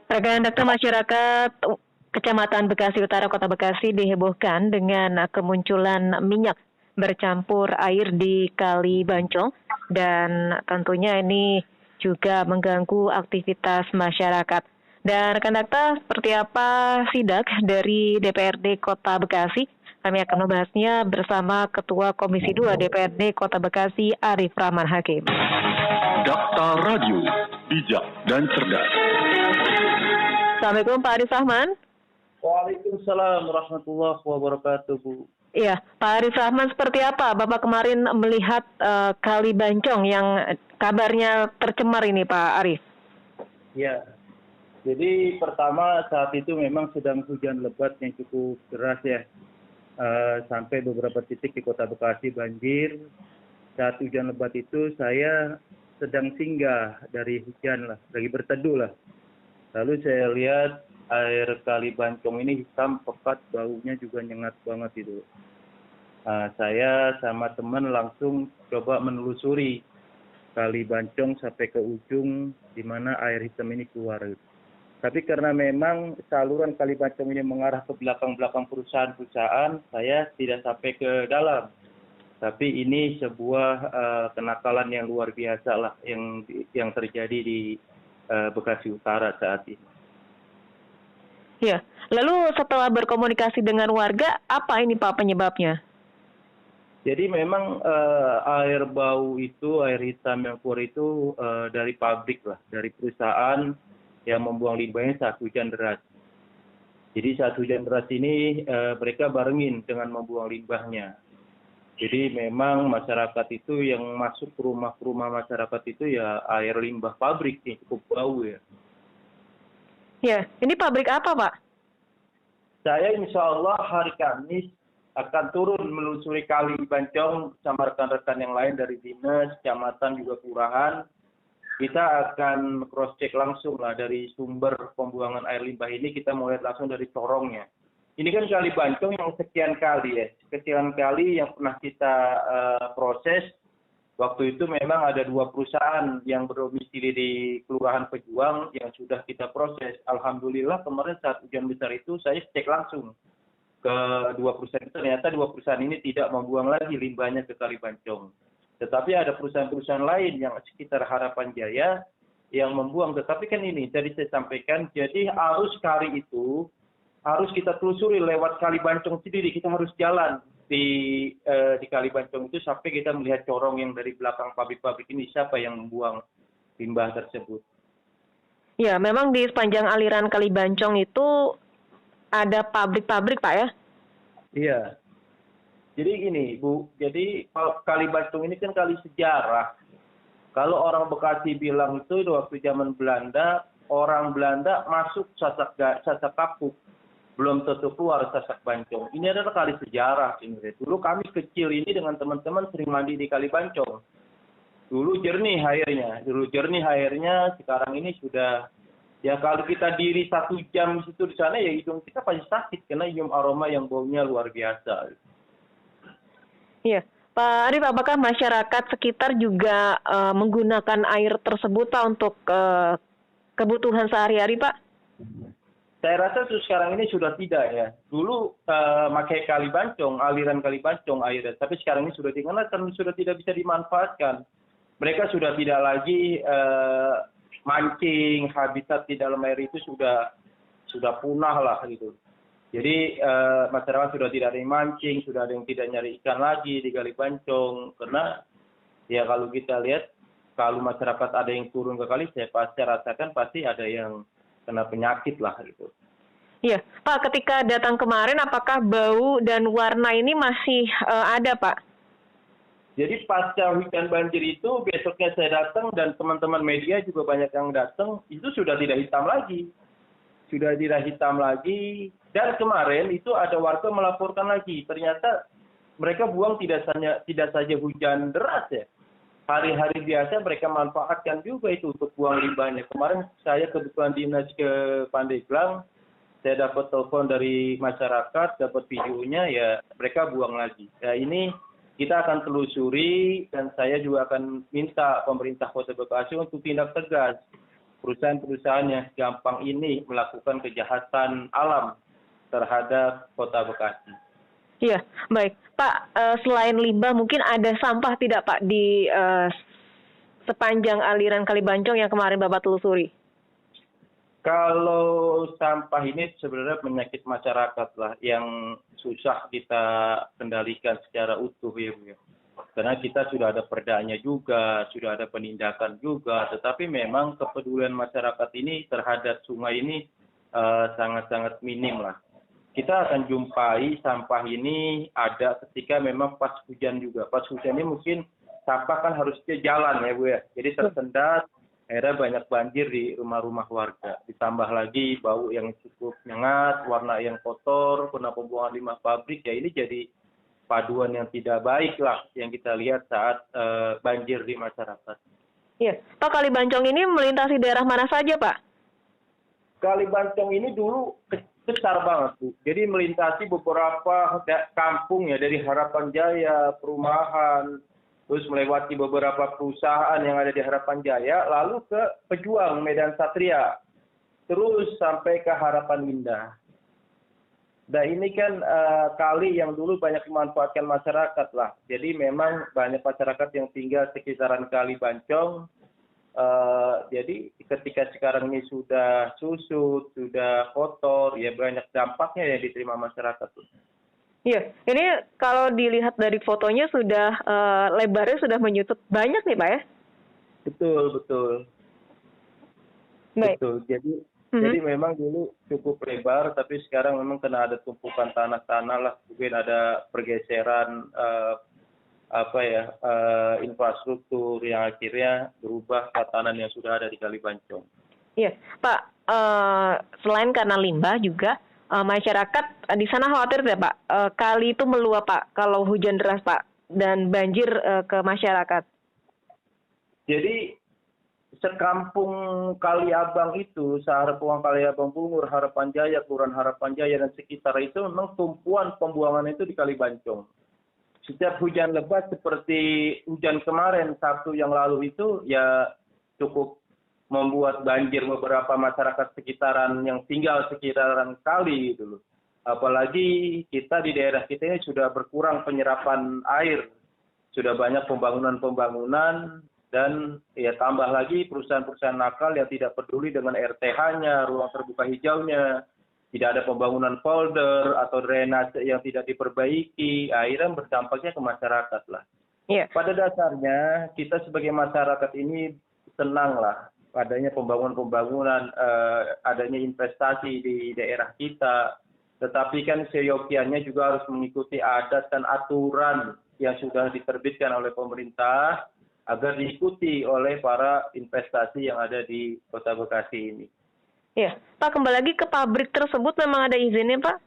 Rekan Dokter masyarakat Kecamatan Bekasi Utara, Kota Bekasi dihebohkan dengan kemunculan minyak bercampur air di Kali Bancong dan tentunya ini juga mengganggu aktivitas masyarakat. Dan rekan Dokter, seperti apa sidak dari DPRD Kota Bekasi? Kami akan membahasnya bersama Ketua Komisi 2 DPRD Kota Bekasi, Arif Rahman Hakim. Dakta Radio, bijak dan cerdas. Assalamualaikum Pak Arif Rahman. Waalaikumsalam warahmatullahi wabarakatuh, Bu. Iya, Pak Arif Rahman, seperti apa Bapak kemarin melihat Kali Bancong yang kabarnya tercemar ini, Pak Arif? Ya, jadi pertama saat itu memang sedang hujan lebat yang cukup deras ya. Sampai beberapa titik di Kota Bekasi banjir. Saat hujan lebat itu saya sedang singgah dari hujan lah, lagi berteduh lah. Lalu saya lihat air Kali Bancong ini hitam pekat, baunya juga nyengat banget itu. Saya sama teman langsung coba menelusuri Kali Bancong sampai ke ujung di mana air hitam ini keluar. Tapi karena memang saluran Kali Bancong ini mengarah ke belakang-belakang perusahaan-perusahaan, saya tidak sampai ke dalam. Tapi ini sebuah kenakalan yang luar biasa lah yang terjadi di Bekasi Utara saat ini. Ya, lalu setelah berkomunikasi dengan warga, apa ini Pak penyebabnya? Jadi memang air bau itu, air hitam yang keluar itu dari pabrik lah, dari perusahaan yang membuang limbahnya saat hujan deras. Jadi saat hujan deras ini mereka barengin dengan membuang limbahnya. Jadi memang masyarakat itu yang masuk ke rumah masyarakat itu ya air limbah pabrik yang cukup bau ya. Ya, ini pabrik apa Pak? Saya insya Allah hari Kamis akan turun menelusuri Kali Bancong sama rekan-rekan yang lain dari dinas, kecamatan juga kelurahan. Kita akan cross check langsung lah dari sumber pembuangan air limbah ini, kita mau lihat langsung dari corongnya. Ini kan Kali Bancong yang sekian kali yang pernah kita proses. Waktu itu memang ada 2 perusahaan yang berdomisili di Kelurahan Pejuang yang sudah kita proses. Alhamdulillah kemarin saat hujan besar itu saya cek langsung ke 2 perusahaan itu. Ternyata 2 perusahaan ini tidak membuang lagi limbahnya ke Kali Bancong. Tetapi ada perusahaan-perusahaan lain yang sekitar Harapan Jaya yang membuang. Tetapi kan ini tadi saya sampaikan, jadi arus kali itu harus kita telusuri lewat Kali Bancong sendiri. Kita harus jalan di Kali Bancong itu sampai kita melihat corong yang dari belakang pabrik-pabrik ini, siapa yang membuang limbah tersebut. Ya, memang di sepanjang aliran Kali Bancong itu ada pabrik-pabrik Pak ya? Iya. Jadi gini Bu, jadi Kali Bancong ini kan kali sejarah. Kalau orang Bekasi bilang itu waktu zaman Belanda, orang Belanda masuk Sasak Kapuk. Belum tentu keluar Sasak Bancong. Ini adalah kali sejarah sebenarnya. Dulu kami kecil ini dengan teman-teman sering mandi di Kali Bancong. Dulu jernih airnya, sekarang ini sudah, ya kalau kita diri 1 jam di sana ya hidung kita pasti sakit karena nyium aroma yang baunya luar biasa. Iya. Pak Arif, apakah masyarakat sekitar juga menggunakan air tersebut Pak untuk kebutuhan sehari-hari Pak? Saya rasa sekarang ini sudah tidak ya. Dulu pakai Kali Bancong, aliran Kali Bancong airnya, tapi sekarang ini sudah karena sudah tidak bisa dimanfaatkan. Mereka sudah tidak lagi mancing, habitat di dalam air itu sudah punah lah gitu. Jadi masyarakat sudah tidak ada yang mancing, sudah ada yang tidak nyari ikan lagi di Kali Bancong. Karena ya kalau kita lihat, kalau masyarakat ada yang turun ke kali, saya rasakan pasti ada yang kena penyakit lah gitu. Iya, Pak, ketika datang kemarin apakah bau dan warna ini masih ada Pak? Jadi pasca hujan banjir itu besoknya saya datang dan teman-teman media juga banyak yang datang, itu sudah tidak hitam lagi. Dan kemarin itu ada warga melaporkan lagi, ternyata mereka buang tidak saja hujan deras ya. Hari-hari biasa mereka manfaatkan juga itu untuk buang limbahnya. Kemarin saya kebetulan dinas ke Pandeglang, saya dapat telepon dari masyarakat, dapat videonya, ya mereka buang lagi. Ya ini kita akan telusuri dan saya juga akan minta pemerintah Kota Bekasi untuk tindak tegas. perusahaan-perusahaan yang gampang ini melakukan kejahatan alam terhadap Kota Bekasi. Iya, baik. Pak, selain limbah mungkin ada sampah tidak Pak di sepanjang aliran Kali Bancong yang kemarin Bapak telusuri? Kalau sampah ini sebenarnya penyakit masyarakat lah yang susah kita kendalikan secara utuh ya Bu ya. Karena kita sudah ada perdanya juga, sudah ada penindakan juga, tetapi memang kepedulian masyarakat ini terhadap sungai ini sangat-sangat minim lah. Kita akan jumpai sampah ini ada ketika memang pas hujan juga. Pas hujan ini mungkin sampah kan harusnya jalan ya Bu ya. Jadi tersendat, akhirnya banyak banjir di rumah-rumah warga. Ditambah lagi bau yang cukup nyengat, warna yang kotor, kena pembuangan limbah pabrik, ya ini jadi paduan yang tidak baik lah yang kita lihat saat banjir di masyarakat. Iya, Pak, Kali Bancong ini melintasi daerah mana saja Pak? Kali Bancong ini dulu besar banget Bu. Jadi melintasi beberapa kampung ya, dari Harapan Jaya, perumahan, terus melewati beberapa perusahaan yang ada di Harapan Jaya, lalu ke Pejuang, Medan Satria, terus sampai ke Harapan Indah. Nah ini kan kali yang dulu banyak dimanfaatkan masyarakat lah. Jadi memang banyak masyarakat yang tinggal sekitaran Kali Bancong. Jadi ketika sekarang ini sudah susut, sudah kotor, ya banyak dampaknya yang diterima masyarakat. Iya, ini kalau dilihat dari fotonya sudah lebarnya sudah menyusut banyak nih Pak ya? Betul, betul. Baik. Betul. Jadi memang dulu cukup lebar, tapi sekarang memang kena ada tumpukan tanah-tanah lah, mungkin ada pergeseran infrastruktur yang akhirnya berubah tatanan yang sudah ada di Kali Bancong. Iya, Pak. Selain karena limbah juga masyarakat di sana khawatir tidak Pak? Kali itu meluap Pak kalau hujan deras Pak dan banjir ke masyarakat. Jadi sekampung Kali Abang itu, Seharapan Kali Abang Bungur, Harapan Jaya, Kelurahan Harapan Jaya dan sekitar itu memang tumpuan pembuangan itu di Kali Bancong. Setiap hujan lebat seperti hujan kemarin Sabtu yang lalu itu ya cukup membuat banjir beberapa masyarakat sekitaran yang tinggal sekitaran kali gitu loh. Apalagi kita di daerah kita ini sudah berkurang penyerapan air. Sudah banyak pembangunan-pembangunan dan ya tambah lagi perusahaan-perusahaan nakal yang tidak peduli dengan RTH-nya, ruang terbuka hijaunya. Tidak ada pembangunan folder atau drainase yang tidak diperbaiki, akhirnya berdampaknya ke masyarakat lah. Yeah. Pada dasarnya kita sebagai masyarakat ini senang lah adanya pembangunan-pembangunan, adanya investasi di daerah kita. Tetapi kan seyogianya juga harus mengikuti adat dan aturan yang sudah diterbitkan oleh pemerintah agar diikuti oleh para investasi yang ada di Kota Bekasi ini. Iya, Pak, kembali lagi ke pabrik tersebut memang ada izinnya, Pak?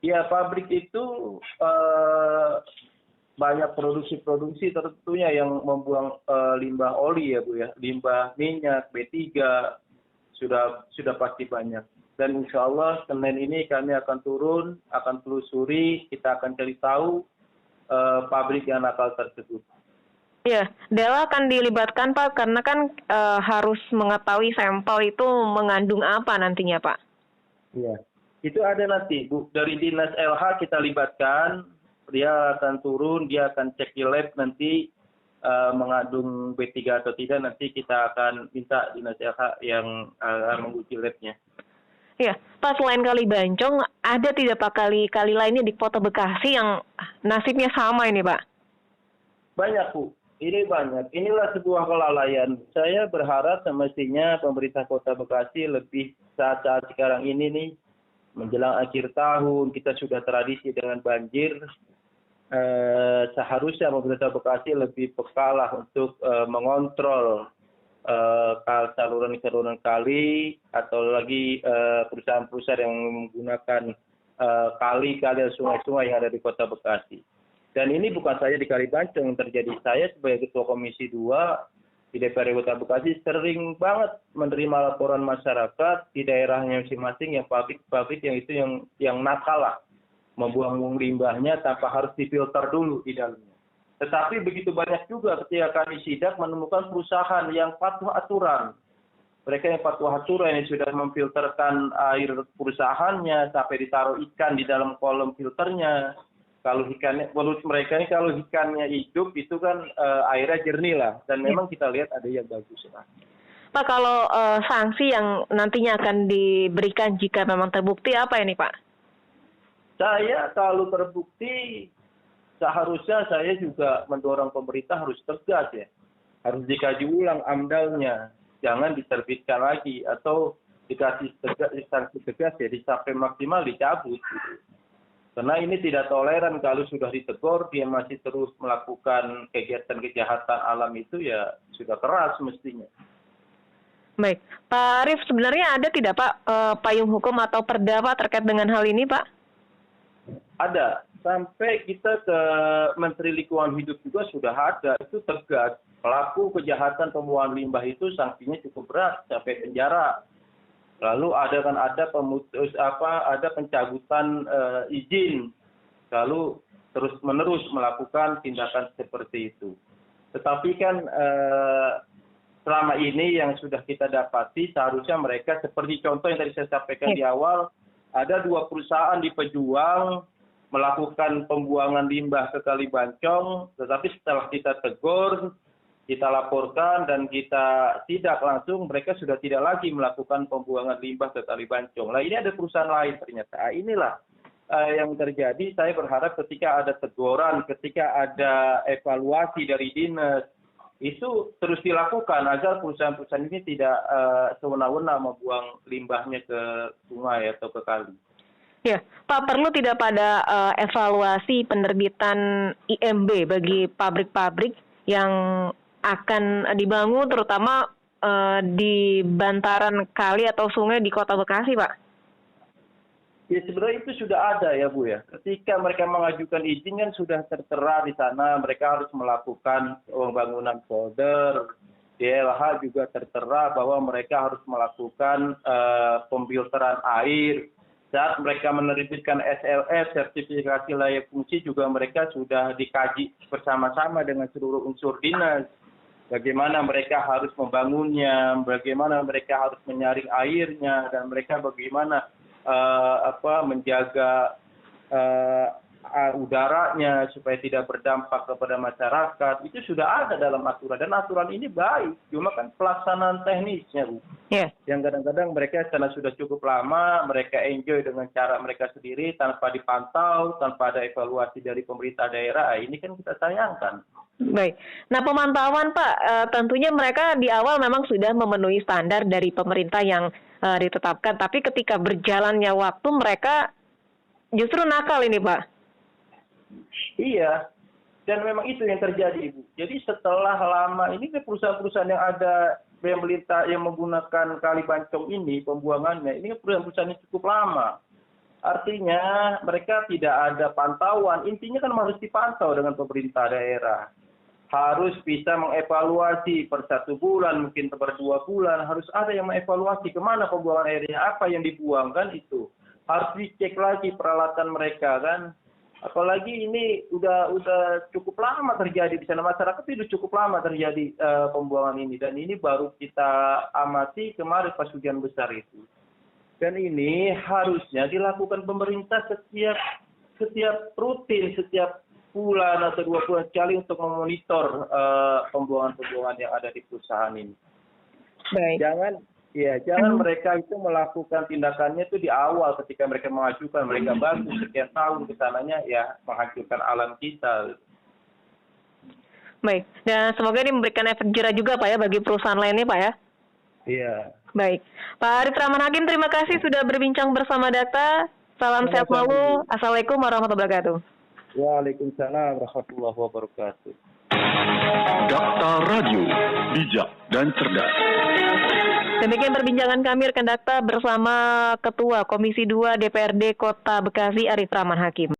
Ya, pabrik itu banyak produksi-produksi tentunya yang membuang limbah oli ya Bu ya, limbah minyak, B3 sudah pasti banyak. Dan insya Allah Senin ini kami akan turun, akan telusuri, kita akan cari tahu pabrik yang nakal tersebut. Iya, Dela akan dilibatkan Pak, karena kan harus mengetahui sampel itu mengandung apa nantinya Pak. Iya, itu ada nanti Bu, dari Dinas LH kita libatkan, dia akan turun, dia akan cek di lab nanti mengandung B3 atau tidak, nanti kita akan minta Dinas LH yang menguji labnya. Iya, Pak, selain Kali Bancong, ada tidak Pak kali lainnya di Kota Bekasi yang nasibnya sama ini Pak? Banyak Bu. Ini banyak. Inilah sebuah kelalaian. Saya berharap semestinya pemerintah Kota Bekasi lebih saat-saat sekarang ini nih, menjelang akhir tahun, kita sudah tradisi dengan banjir. Seharusnya pemerintah Bekasi lebih peka lah untuk mengontrol saluran-saluran kali atau lagi perusahaan-perusahaan yang menggunakan kali-kali dan sungai-sungai yang ada di Kota Bekasi. Dan ini bukan saja di Kali Bancong yang terjadi. Saya sebagai Ketua Komisi 2 di DPRD Kota Bekasi sering banget menerima laporan masyarakat di daerahnya masing-masing yang pabrik yang itu yang nakal lah, membuang limbahnya tanpa harus difilter dulu di dalamnya. Tetapi begitu banyak juga ketika kami sidak menemukan perusahaan yang patuh aturan. Mereka yang patuh aturan yang sudah memfilterkan air perusahaannya sampai ditaruh ikan di dalam kolom filternya. Kalau ikannya, menurut mereka ini kalau ikannya hidup itu kan airnya jernih lah. Dan memang kita lihat ada yang bagus. Pak, kalau sanksi yang nantinya akan diberikan jika memang terbukti apa ini, Pak? Saya kalau terbukti seharusnya saya juga mendorong pemerintah harus tegas ya. Harus dikaji ulang amdalnya. Jangan diterbitkan lagi atau dikasih sanksi tegas ya sampai maksimal dicabut gitu. Karena ini tidak toleran kalau sudah ditegur dia masih terus melakukan kegiatan kejahatan alam itu ya sudah keras mestinya. Baik, Pak Arief, sebenarnya ada tidak Pak payung hukum atau perda Pak terkait dengan hal ini Pak? Ada, sampai kita ke Menteri Lingkungan Hidup juga sudah ada, itu tegas. Pelaku kejahatan pembuangan limbah itu sanksinya cukup berat sampai penjara. Lalu ada pencabutan izin. Lalu terus-menerus melakukan tindakan seperti itu. Tetapi kan selama ini yang sudah kita dapati seharusnya mereka seperti contoh yang tadi saya sampaikan di awal, ada 2 perusahaan di Pejuang melakukan pembuangan limbah ke Kali Bancong, tetapi setelah kita tegur, kita laporkan dan kita sidak langsung, mereka sudah tidak lagi melakukan pembuangan limbah ke Kali Bancong. Nah ini ada perusahaan lain ternyata. Inilah yang terjadi. Saya berharap ketika ada teguran, ketika ada evaluasi dari dinas, itu terus dilakukan agar perusahaan-perusahaan ini tidak sewenang-wenang membuang limbahnya ke sungai atau ke kali. Ya, Pak, perlu tidak pada evaluasi penerbitan IMB bagi pabrik-pabrik yang akan dibangun terutama di bantaran kali atau sungai di Kota Bekasi, Pak? Ya sebenarnya itu sudah ada ya Bu ya. Ketika mereka mengajukan izin kan sudah tertera di sana mereka harus melakukan pembangunan folder. Di LH juga tertera bahwa mereka harus melakukan pemfilteran air. Saat mereka menerbitkan SLS, sertifikasi layak fungsi juga mereka sudah dikaji bersama-sama dengan seluruh unsur dinas. Bagaimana mereka harus membangunnya, bagaimana mereka harus menyaring airnya, dan mereka bagaimana menjaga udaranya supaya tidak berdampak kepada masyarakat. Itu sudah ada dalam aturan dan aturan ini baik. Cuma kan pelaksanaan teknisnya, Bu. Yeah. Yang kadang-kadang mereka karena sudah cukup lama, mereka enjoy dengan cara mereka sendiri tanpa dipantau, tanpa ada evaluasi dari pemerintah daerah. Ini kan kita sayangkan. Baik. Nah, pemantauan Pak, tentunya mereka di awal memang sudah memenuhi standar dari pemerintah yang ditetapkan, tapi ketika berjalannya waktu mereka justru nakal ini, Pak. Iya, dan memang itu yang terjadi, Ibu. Jadi setelah lama ini perusahaan-perusahaan yang ada yang melintas yang menggunakan Kali Bancong ini pembuangannya, ini perusahaan-perusahaan yang cukup lama. Artinya mereka tidak ada pantauan. Intinya kan harus dipantau dengan pemerintah daerah. Harus bisa mengevaluasi per 1 bulan, mungkin per 2 bulan. Harus ada yang mengevaluasi kemana pembuangan airnya, apa yang dibuang kan itu. Harus dicek lagi peralatan mereka kan. Apalagi ini udah cukup lama terjadi di sana, masyarakat itu cukup lama terjadi pembuangan ini. Dan ini baru kita amati kemarin pas hujan besar itu. Dan ini harusnya dilakukan pemerintah setiap rutin, setiap bulan atau 2 bulan sekali untuk memonitor pembuangan-pembuangan yang ada di perusahaan ini. Baik. Jangan mereka itu melakukan tindakannya itu di awal ketika mereka mengajukan, mereka bagus sekian tahun kesananya ya menghancurkan alam kita. Baik, dan semoga ini memberikan efek jerah juga Pak ya bagi perusahaan lainnya Pak ya. Iya. Baik, Pak Arief Rahman Hakim, terima kasih sudah berbincang bersama Data. Salam sehat selalu. Assalamualaikum warahmatullahi wabarakatuh. Waalaikumsalam warahmatullahi wabarakatuh. Dakta Radio, bijak dan cerdas. Demikian perbincangan kami rekan Dakta bersama Ketua Komisi 2 DPRD Kota Bekasi Arief Rahman Hakim.